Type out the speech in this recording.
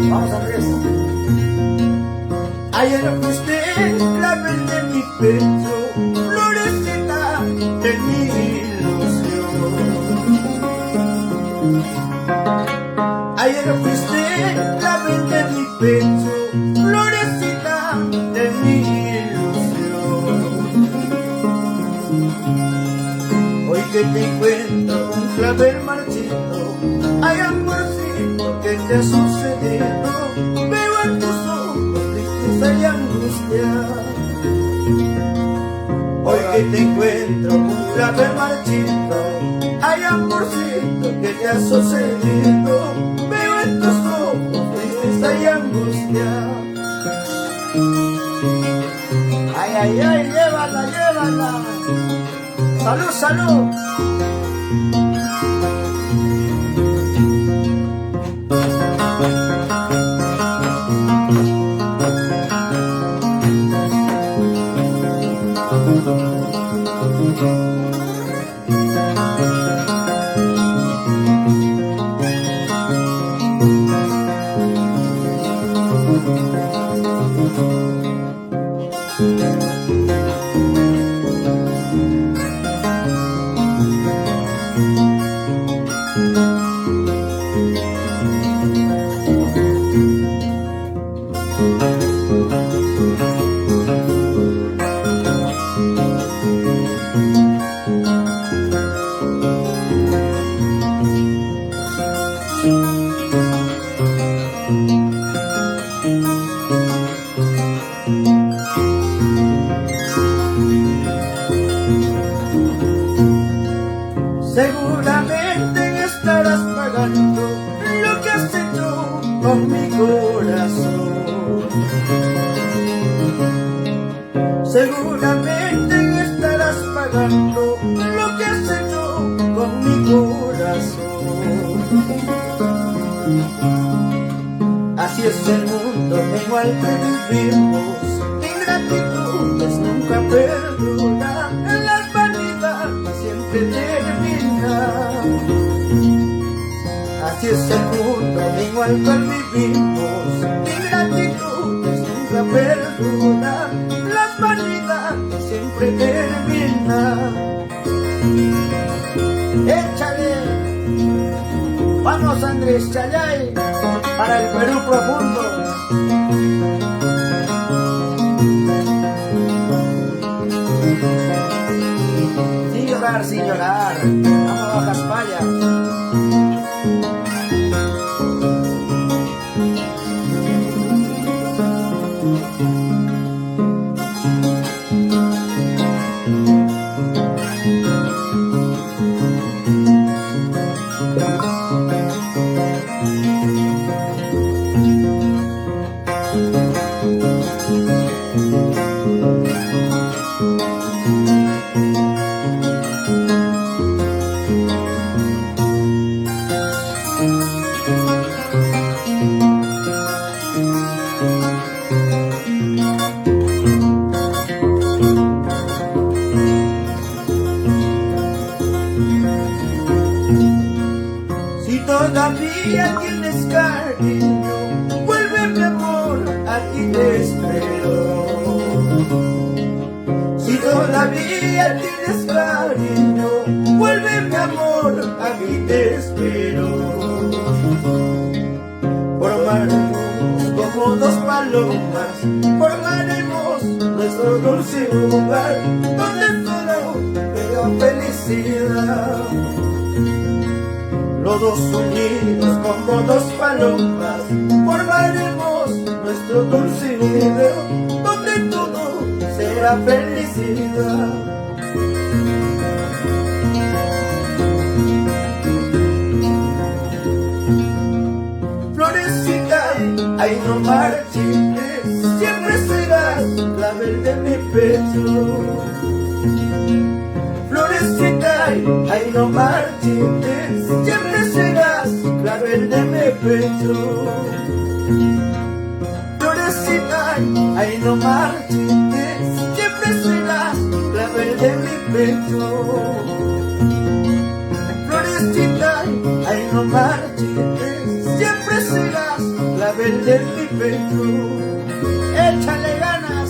Vamos Andrés. Ayer fuiste clavel de mi pecho, florecita de mi ilusión. Ayer fuiste clavel de mi pecho, florecita de mi ilusión. Hoy que te encuentro un clavel marchito, hay amorcito que te ha sucedido. Veo en tus ojos tristeza y angustia. Hoy que te encuentro un clavel marchito, hay amorcito que te ha sucedido. Veo en tus ojos tristeza y angustia. Ay, ay, ay, llévala, llévala. Salud, salud. Seguramente estarás pagando lo que has hecho con mi corazón. Seguramente estarás pagando lo que has hecho con mi corazón. Así es el mundo en el que vivimos, ingratitudes nunca perduran, en las vanidades siempre terminan. Así es el mundo en el que vivimos, ingratitudes nunca perduran, las vanidades siempre terminan. Échale, vamos Andrés Chayay, para el Perú profundo. Sin llorar, vamos a Bajas Payas. Todavía tienes cariño, vuelve mi amor, aquí te espero. Si todavía tienes cariño, vuelve mi amor, aquí te espero. Formaremos como dos palomas, formaremos nuestro dulce hogar, donde solo veo felicidad. Los dos unidos como dos palomas, formaremos nuestro dulce nido, donde todo será felicidad. Florecita, ay no marchites, siempre serás clavel de mi pecho. ay no marchites, siempre serás clavel de mi pecho. Florecita, ay no marchites, siempre serás clavel de mi pecho. Florecita, ay no marchites, siempre serás clavel de mi pecho. Échale ganas.